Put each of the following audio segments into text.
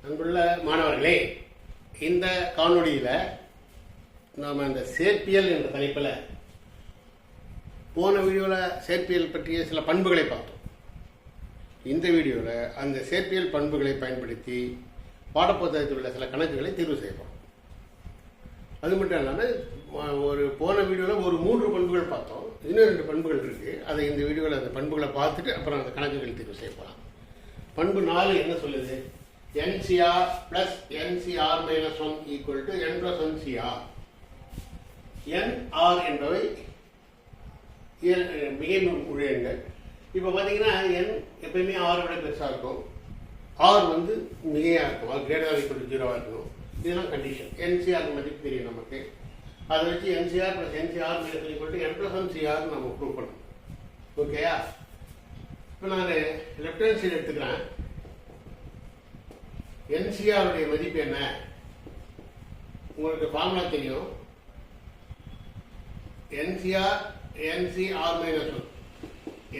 அன்புள்ள மாணவர்களே, இந்த காணொளியில் நாம் அந்த சேர்ப்பியல் என்ற தலைப்பில் போன வீடியோவில் சேர்ப்பியல் பற்றிய சில பண்புகளை பார்த்தோம். இந்த வீடியோவில் அந்த சேர்ப்பியல் பண்புகளை பயன்படுத்தி பாடப்புத்தகத்தில் உள்ள சில கணக்குகளை தீர்வு செய்யப்போம். அது மட்டும் இல்லாமல் போன வீடியோவில் ஒரு 3 பண்புகள் பார்த்தோம். இன்னும் 2 பண்புகள் இருக்குது. அதை இந்த வீடியோவில் அந்த பண்புகளை பார்த்துட்டு அப்புறம் அந்த கணக்குகள் தீர்வு செய்யப்போம். பண்பு 4 என்ன சொல்லுது? NCR plus NCR minus 1 equal to N plus 1 CR. NR என்பவை மிகை முழுஎண்கள். இப்போ பார்த்தீங்கன்னா N எப்பயுமே R விட பெருசாக இருக்கும், R வந்து மிகையாக இருக்கும், அது கிரேட்டர் ஈக்குவல் டு 0 இருக்கணும். இதெல்லாம் கண்டிஷன். NCR மதிப்பு தெரியும் நமக்கு. அதை வச்சு NCR plus NCR minus equal to N plus 1 CR நம்ம ப்ரூவ் பண்ணணும். ஓகேயா? இப்போ நான் லெஃப்ட் ஹேண்ட் சைடு எடுத்துக்கிறேன். NCR உடைய மதிப்பு என்ன? உங்களுக்கு ஃபார்முலா தெரியும். NCR minus 1.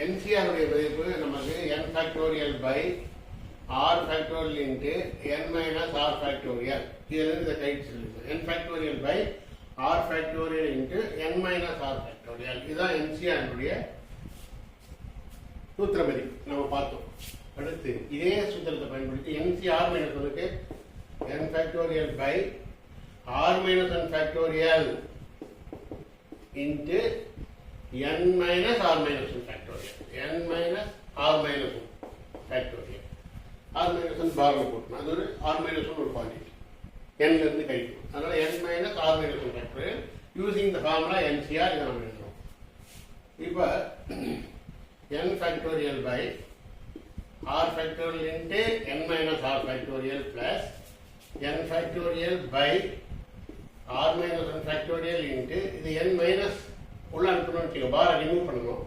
NCR உடைய மதிப்பு நமக்கு n factorial by r factorial into n minus r factorial. இதிலிருந்து இதை கைட்டு சொல்லுங்க. n factorial by r factorial into n minus r factorial. இதுதான் NCR உடைய சூத்திர மதிப்பு நம்ம பார்த்தோம். அடுத்து இதே சூத்திரத்தை பயன்படுத்தி NCR மைனஸ் 1க்கு n factorial by r minus 1 factorial into n minus r minus 1 factorial. n minus r minus 1 factorial. r minus 1 பார்ல போட்டோம். அது ஒரு r மைனஸ் 1 ஒரு குவான்டிட்டி n இருந்து கழிக்கும். அதனால n minus r minus 1 factorial using the formula NCR இதை நம்ம எழுதுறோம். இப்போ n factorial by r factorial into n minus r factorial plus n factorial by r minus 1 factorial into இது n minus உள்ள அனுப்பணும்னு வச்சுக்கோ, பாரை ரிமூவ் பண்ணணும்.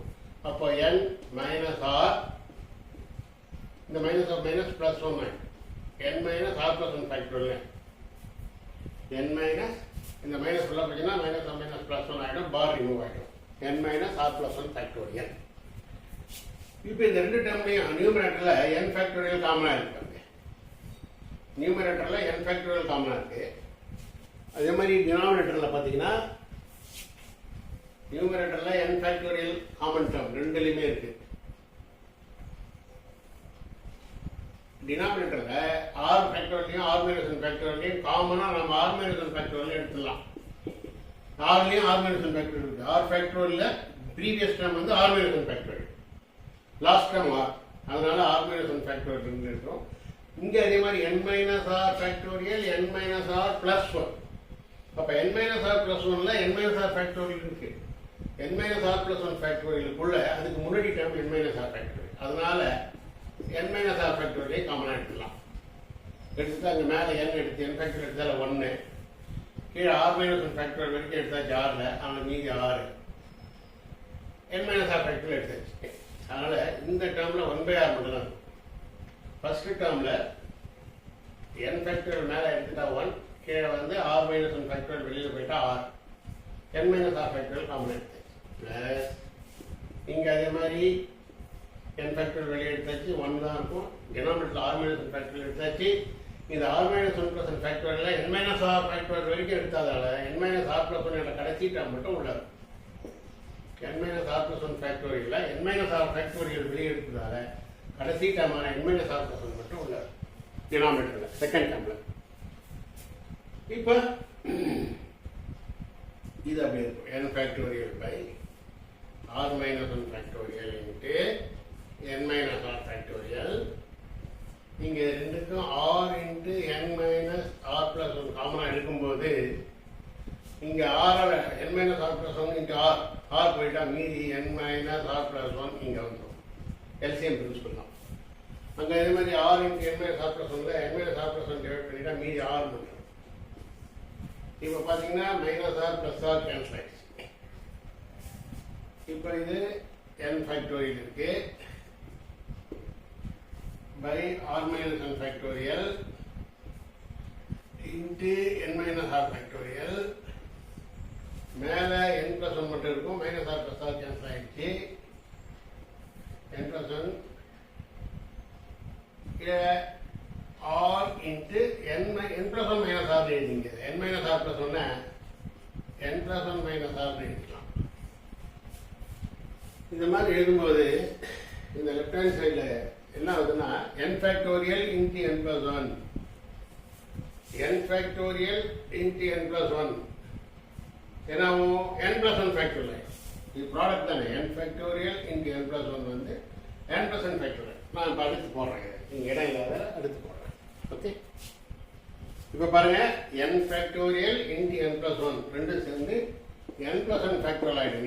அப்போ n minus r இந்த minus of minus plus 1 n minus r plus 1 factorial n minus இந்த minus உள்ள போச்சுன்னா மைனஸ் ஆஃப் மைனஸ் பிளஸ் 1 ஆகிடும், பார் ரிமூவ் ஆகிடும். n minus r plus 1 factorial. இப்போ இந்த 2 டேர்ம்லையும் நியூமரேட்டரில் n ஃபேக்டோரியல் காமனாக இருக்கு. நியூமரேட்டரில் n ஃபேக்டோரியல் காமனாக இருக்கு. அதே மாதிரி டினாமினேட்டரில் பார்த்தீங்கன்னா நியூமரேட்டரில் n ஃபேக்டோரியல் காமன் டேர்ம் ரெண்டுலையுமே இருக்கு. டினாமினேட்டரில் r ஃபேக்டோரியலையும் r மைனஸ் 1 ஃபேக்டோரியலையும் காமனாக நம்ம r மைனஸ் 1 ஃபேக்டோரியல் எடுத்துடலாம். ஆர்லையும் r மைனஸ் 1 ஃபேக்டோரியல் இருக்குது. r ஃபேக்டோரியலில் ப்ரீவியஸ் டேர்ம் வந்து r minus 1 factorial, last term r, அதனால r மைனஸ் 1 ஃபேக்டோரியல் இருக்கிறோம். இங்கே அதே மாதிரி n minus r factorial n minus r plus 1. அப்போ n மைனஸ் r பிளஸ் 1ல n மைனஸ் r ஃபேக்டோரியல் இருக்கு. n மைனஸ் r பிளஸ் 1 ஃபேக்டோரியலுக்குள்ள அதுக்கு முன்னாடி term n minus r factorial, அதனால n மைனஸ் r ஃபேக்டோரியலை காமனாக எடுத்துக்கலாம். எடுத்துட்டு அங்கே மேலே n எடுத்து n ஃபேக்டோரியல் எடுத்தால 1, கீழே r மைனஸ் 1 ஃபேக்டோரியல் வரைக்கும் எடுத்தாச்சு 6ல், அவனுக்கு மீதி 6 n மைனஸ் r ஃபேக்டோரியல் எடுத்தாச்சு. அதனால இந்த டேர்ம்ல 1/r மட்டும் தான். ஃபர்ஸ்ட் டேர்ம்ல n ஃபேக்டோரியல் மேலே எடுத்துட்டா 1, கீழே வந்து r மைனஸ் 1 ஃபேக்டோரியல் வெளியில் போயிட்டா r, n minus r factorial common எடுத்தாச்சு. பிளஸ் இங்கே அதே மாதிரி n ஃபேக்டோரியல் வெளியே எடுத்தாச்சு 1 தான் இருக்கும். டினாமினேட்டர் r மைனஸ் 1 ஃபேக்டோரியல் எடுத்தாச்சு. இந்த r minus 1 plus 1 factorial n minus r factorial வரைக்கும் எடுத்தாதால n மைனஸ் r பிளஸ் 1 கடைசி டேர்ம் மட்டும் உள்ளது. n minus r plus 1 factorial n minus r factorial வெளியே எடுத்ததால கடைசி டேர்மான n minus r plus 1 மட்டும் உள்ள டினாமினேட்டர்ல செகண்ட் டேர்ம்ல. இப்போ இது அப்படியே இருக்கும். n factorial by r minus 1 factorial into n minus r factorial. இங்கே ரெண்டுக்கும் r into n minus r plus 1 காமனாக எடுக்கும்போது இங்கே r n minus r plus 1 into r போயிட்டா மீதி n minus r plus 1 இங்கே வந்துடும். எல்சிஎம் யூஸ் பண்ணலாம். அங்கே இதே மாதிரி r into n minus r plus 1ல n minus r plus 1 divide பண்ணிட்டா மீதி r வந்துடும். இப்போ பார்த்தீங்கன்னா minus r plus r cancel ஆயிடுச்சு. இப்போ இது n ஃபேக்டோரியல் இருக்கு by r minus 1 factorial into n minus r factorial. மேலே n plus 1 மட்டும் இருக்கும், minus r plus r cancel ஆயிடுச்சு. n plus 1 கீழே r into n plus 1 minus r எழுதிங்க. n minus r plus 1 n plus 1 minus r எழுதிக்கலாம். இந்த மாதிரி எழுதும்போது இந்த லெஃப்ட் ஹேண்ட் சைடில் என்ன ஆகுதுன்னா n factorial into n plus 1 n factorial into n plus 1 என்னாகும் n plus 1 factorial. இது ப்ராடக்ட் தானே. n factorial into n plus 1 வந்து n plus 1 factorial. நான் இப்போ அடுத்து போடுறேன். நீங்கள் இடம் இல்லாத அடுத்து போடுறேன். ஓகே, இப்போ பாருங்க n factorial into n plus 1 ரெண்டும் சேர்ந்து n plus 1 factorial ஆகிடும்.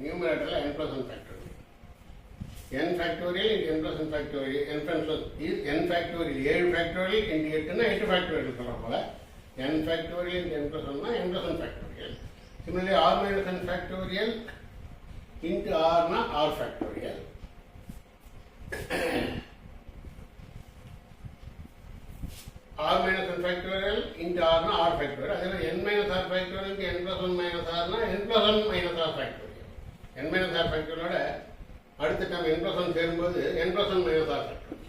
நியூமரேட்டரில் n plus 1 factorial. n factorial into n plus 1 factorial. n factorial 7 factorial into 8னா 8 factorial சொல்கிற போல n factorial into n plus 1னா n plus 1 factorial. Similarly r minus n factorial into r னா r factorial. r minus n factorial into r னா r factorial. அதே மாதிரி n minus r factorial into n plus 1 minus r னா n plus 1 minus r factorial. n minus r factorialோட அடுத்த time n plus 1 சேரும்போது n plus 1 minus r factorial.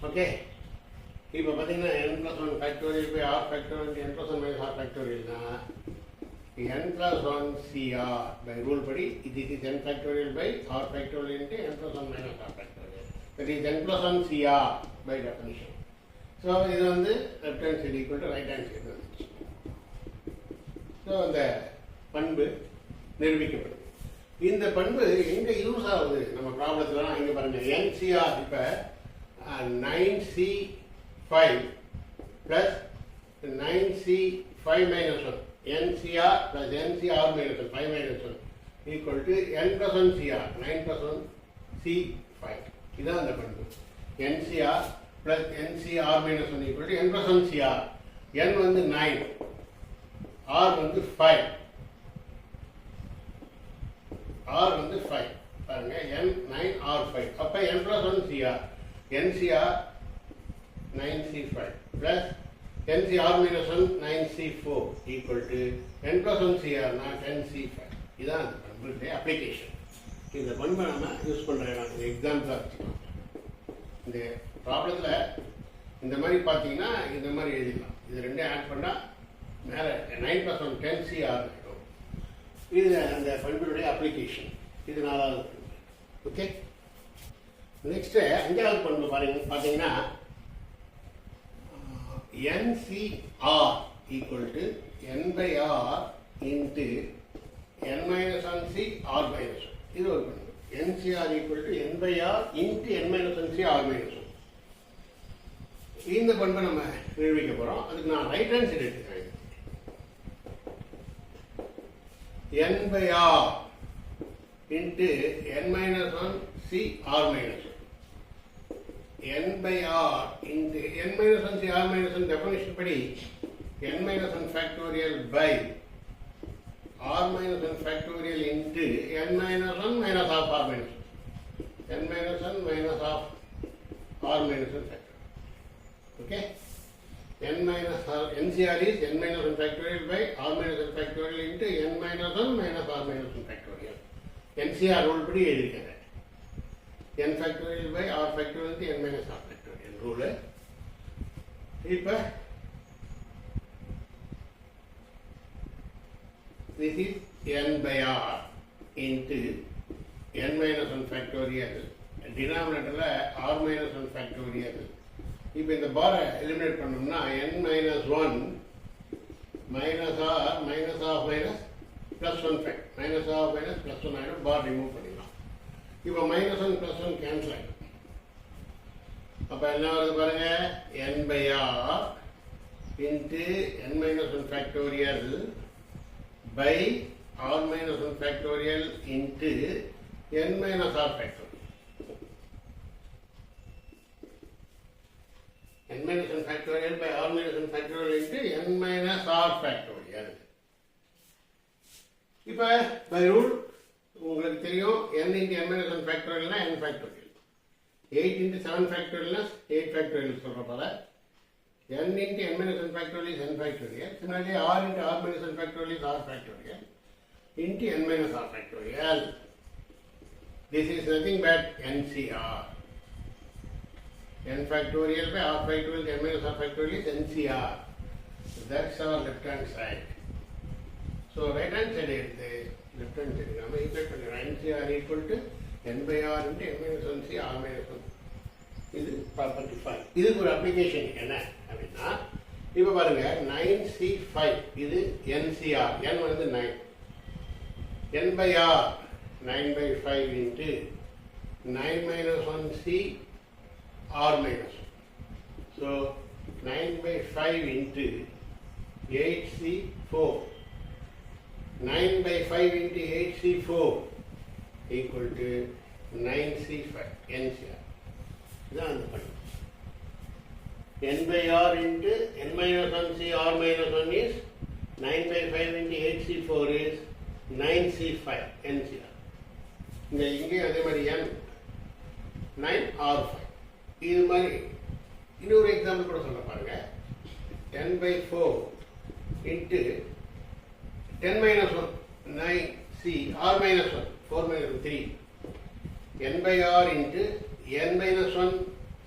Okay, இப்போ பார்த்தீங்கன்னா n plus 1 factorial by r factorial into n plus 1 minus r factorial னா n plus 1 CR by rule படி it is n factorial by r factorial into n plus 1 minus r factorial. That is n plus 1 CR by definition. So இது வந்து left hand side equal to right hand side. So அந்த பண்பு நிரூபிக்கப்படுது. இந்த பண்பு எங்கே use ஆகுது நம்ம ப்ராப்ளத்துலலாம் இங்கே பாருங்கள். NCR இப்போ 9C5 plus 9C5 minus 1 NCR plus NCR minus 1 5 minus 1 equal to n plus 1 CR 9 plus 1 C5. இதுதான் அந்த பண்பு. NCR plus NCR minus 1 equal to n plus 1 CR. n வந்து 9, r வந்து 5, r வந்து 5 பாருங்க. n 9 r 5 அப்ப n plus 1 CR NCR 9C5 plus NCR minus 1 9C4 equal to n plus 1 CR not 10C5. இதுதான் அந்த பண்புடைய அப்ளிகேஷன். இந்த பண்பை நம்ம யூஸ் பண்ணுறேன். எக்ஸாம்பிளாக வச்சுக்கலாம். இந்த ப்ராப்ளத்தில் இந்த மாதிரி பார்த்தீங்கன்னா இந்த மாதிரி எழுதிக்கலாம். இது ரெண்டும் ஆட் பண்ணால் மேலே 9 plus 1 10CR இருக்கும். இது அந்த பண்புடைய அப்ளிகேஷன். இது 4வது பண்பு. ஓகே, நெக்ஸ்ட்டு 5வது பண்பு பார்த்தீங்கன்னா NCR equal to n by r into n minus 1 C r minus 1. இது ஒரு பண்பு. NCR equal to n by r into n minus 1 C r minus 1. இந்த பண்பை நம்ம நிரூபிக்க போகிறோம். அதுக்கு நான் ரைட் ஹேண்ட் சைடு எடுத்துக்கிறேன். n by r into n minus 1 C r minus 1. n by r into n minus 1 C r minus 1 definition படி n minus 1 factorial by r minus 1 factorial into n minus 1 minus half r minus 1. n minus 1 minus half r minus 1 factorial. Okay, n minus r NCR is n minus 1 factorial by r minus 1 factorial into n minus 1 minus r minus 1 factorial. NCR rule படி எழுதிருக்கேன். n factorial by r factorial into n minus r factorial rule. இப்போ this is n by r into n minus 1 factorial. Denominatorல r minus 1 factorial. இப்போ இந்த பாரை eliminate பண்ணோம்னா n minus 1 minus r minus half minus plus 1 fact minus half minus plus 1 ஆகிடும். பார் remove பண்ணிடலாம். இப்போ minus 1 plus 1 cancel ஆகிடும். அப்போ என்ன வருது பாருங்க, n by r into n minus 1 factorial by r minus 1 factorial into n minus r factorial. n minus 1 factorial by r minus 1 factorial into n minus r factorial. இப்போ by rule உங்களுக்கு தெரியும் n into n minus 1 factorial னா n factorial. 8 into 7 factorial னா 8 factorial சொல்ற போல. n into n minus 1 factorial is n factorial. Similarly r into r minus 1 factorial is r factorial into n minus r factorial. This is nothing but NCR. N factorial by R factorial n minus R factorial is NCR. So that's our left hand side. So right hand side is the left hand side. நம்ம equate பண்ணிடுறோம். NCR equal to n by R into n minus 1c R minus 1. இது property 5. இதுக்கு ஒரு application என்ன அப்படின்னா, இப்போ பாருங்க 9c5 இது NCR. n வந்து 9. n by R 9 by 5 into 9 minus 1c R minus 1. So 9 by 5 into 8c4. 9 by 5 into 8c4 equal to 9c5 NCR. இதுதான் அந்த பண்பு. n by r into n minus 1c r minus 1 is 9 by 5 into 8c4 is 9c5 NCR. இங்கே அதே மாதிரி n 9r5. இது மாதிரி இன்னொரு example கூட சொல்ல பாருங்க. n by 4 into 10 minus 1 9c r minus 1 4 minus 3. n by r into n minus 1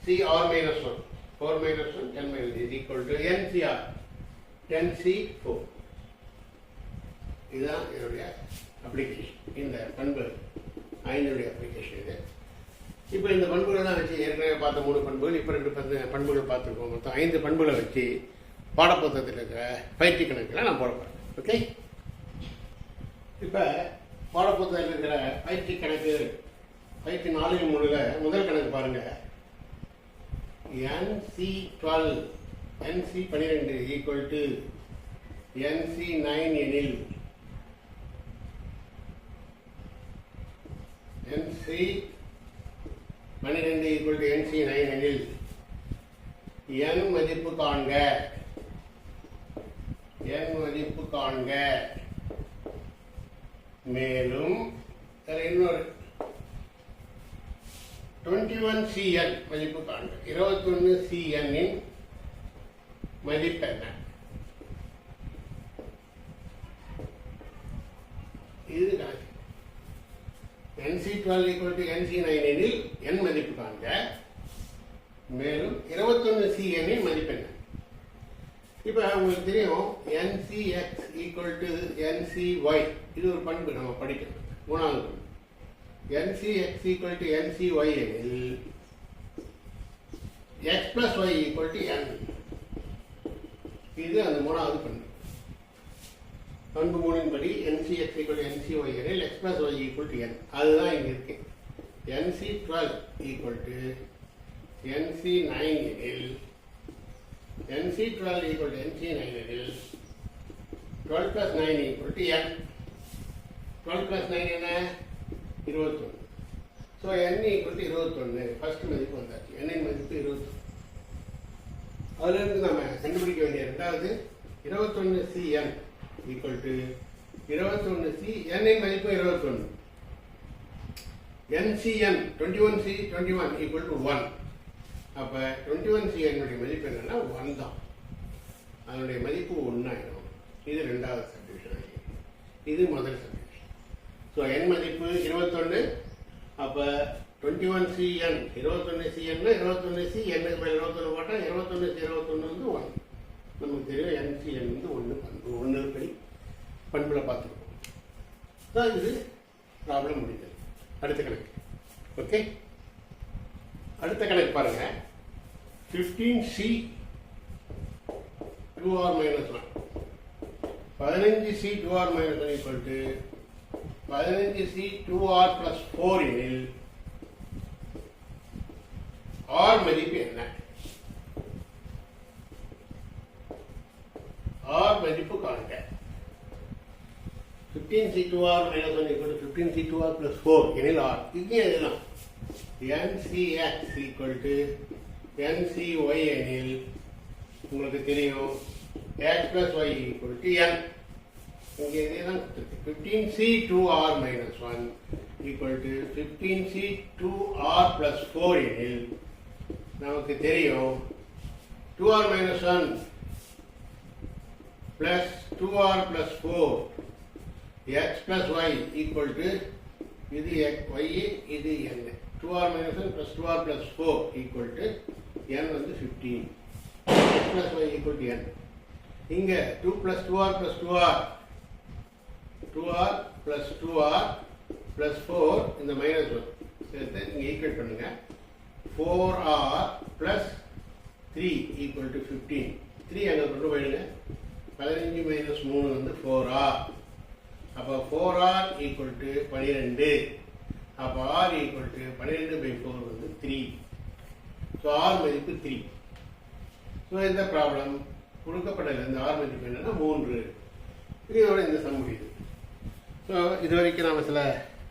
c r minus 1 4 minus 1 10 minus is equal to NCR 10c4. இதுதான் என்னுடைய அப்ளிகேஷன். இந்த பண்பு 5 அப்ளிகேஷன் இது. இப்போ இந்த பண்புகளை தான் வச்சு ஏற்கனவே பார்த்த 3 பண்புகள், இப்போ 2 பண்புகள் பார்த்துருக்கோம். மொத்தம் 5 பண்புகளை வச்சு பாடப்புத்தகத்தில் இருக்கிற பயிற்சி கணக்கில் நான் போட போகிறேன். ஓகே, இப்போ பாடப்புத்தகத்தில் இருக்கிற பயிற்சி கணக்கு பயிற்சி 4-3 முதல் கணக்கு பாருங்க. NC12 NC12 equal to NC9 எனில் NC12 ஈக்குவல் டு NC9 எனில் n மதிப்பு காண்க. n மதிப்பு காண்க. மேலும் இன்னொரு 21Cn மதிப்பு காண்க. 21Cn இன் மதிப்பு என்ன? இது கணக்கு. NC12 equal to NC9 எனில் n மதிப்பு காண்க. மேலும் 21Cn இன் மதிப்பு என்ன? இப்போ உங்களுக்கு தெரியும் NCX equal to NCY. இது ஒரு பண்பு நம்ம படிக்கணும். 3வது பண்பு. NCX equal to NCY எனில் x plus y equal to n. இது அந்த 3வது பண்பு. பண்பு 3 படி NCX equal to NCY எனில் x plus y equal to n. அதுதான் இங்க இருக்கு. NC12 equal to NC9 எனில் NC12 equal to NC9 எனில் 12 plus 9 equal to n. 12 plus 9 என்ன? 21. So n equal to 21. First மதிப்பு வந்தாச்சு. n இன் மதிப்பு 21. அதிலிருந்து நம்ம கண்டுபிடிக்க வேண்டிய ரெண்டாவது 21Cn equal to 21C. n இன் மதிப்பு 21. NCn 21C21 equal to 1. அப்போ 21Cn உடைய மதிப்பு என்னன்னா 1 தான். அதனுடைய மதிப்பு 1 ஆயிடும். இது ரெண்டாவது சப்டிவிஷன். இது முதல் சப்டிவிஷன். ஸோ n மதிப்பு 21. அப்போ 21Cn 21Cn 21C n by 21 போட்டால் 21 வந்து 1. நமக்கு தெரியும் NCn வந்து 1 பண்பு 1 படி பண்பில் பார்த்துருக்கோம். தான் இது ப்ராப்ளம் முடிஞ்சது. அடுத்த கணக்கு. ஓகே, அடுத்த கணக்கு பாருங்க. 15C 2r minus 1. 15C 2r minus 1 equal to 15C 2r plus 4 எனில் r மதிப்பு என்ன? r மதிப்பு காண்க. 15C 2r minus 1 equal to 15C 2r plus 4 எனில் r. இங்கே எழுதலாம். NCX equal to NCY எனில் உங்களுக்கு தெரியும் x plus y equal to n. இங்கே இதேதான் கொடுத்துருக்கு. 15C 2r minus 1 equal to 15C 2r plus 4 எனில் நமக்கு தெரியும் 2r minus 1 plus 2r plus 4 x plus y equal to இது y, இது n. 2r minus n plus 2r plus 4 equal to n வந்து 15. x plus y equal to n. இங்க 2 plus 2r plus 2r 2r plus 2r plus 4 இந்த minus 1 சேர்த்து இங்க equate பண்ணுங்க. 4r plus 3 equal to 15. 3 அங்க கொண்டு போயிடுங்க. 15 minus 3 வந்து 4r. அப்போ 4r equal to 12. அப்போ r equal to 12/4 வந்து 3. ஸோ r மதிப்பு 3. ஸோ இந்த ப்ராப்ளம் கொடுக்கப்படல. இந்த r மதிப்பு என்னன்னா 3. இதோட இந்த சம் முடியுது. ஸோ இது வரைக்கும் நாம் சில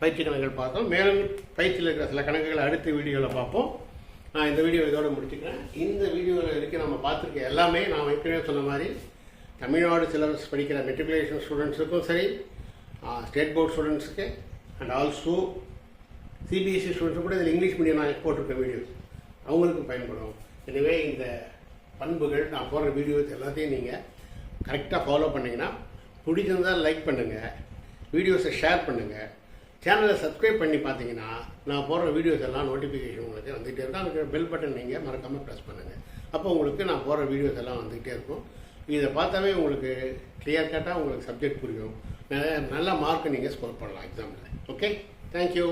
பயிற்சி கணக்குகள் பார்த்தோம். மேலும் பயிற்சியில் இருக்கிற சில கணக்குகளை அடுத்த வீடியோவில் பார்ப்போம். நான் இந்த வீடியோ இதோட முடிச்சுக்கிறேன். இந்த வீடியோவில் வரைக்கும் நம்ம பார்த்துருக்க எல்லாமே நான் ஏற்கனவே சொன்ன மாதிரி தமிழ்நாடு சிலபஸ் படிக்கிற மெட்ரிகுலேஷன் ஸ்டூடெண்ட்ஸுக்கும் சரி, ஸ்டேட் போர்ட் ஸ்டூடெண்ட்ஸுக்கு அண்ட் ஆல்சோ சிபிஎஸ்சி ஸ்டூடெண்ட்ஸும் கூட இதில் இங்கிலீஷ் மீடியம் நான் போட்டிருக்க வீடியோஸ் அவங்களுக்கு பயன்படும். எனவே இந்த பண்புகள் நான் போடுற வீடியோஸ் எல்லாத்தையும் நீங்கள் கரெக்டாக ஃபாலோ பண்ணிங்கன்னா, பிடிச்சிருந்தால் லைக் பண்ணுங்கள், வீடியோஸை ஷேர் பண்ணுங்கள், சேனலை சப்ஸ்கிரைப் பண்ணி பார்த்தீங்கன்னா நான் போடுற வீடியோஸ் எல்லாம் நோட்டிஃபிகேஷன் உங்களுக்கு வந்துகிட்டே இருக்கும். அதுக்கு பெல் பட்டன் நீங்கள் மறக்காமல் ப்ரெஸ் பண்ணுங்கள். அப்போ உங்களுக்கு நான் போடுற வீடியோஸ் எல்லாம் வந்துகிட்டே இருக்கும். இதை பார்த்தாவே உங்களுக்கு கிளியர் கட்டாக உங்களுக்கு சப்ஜெக்ட் புரியும். நல்ல மார்க் நீங்கள் ஸ்கோர் பண்ணலாம் எக்ஸாமில். Okay, thank you.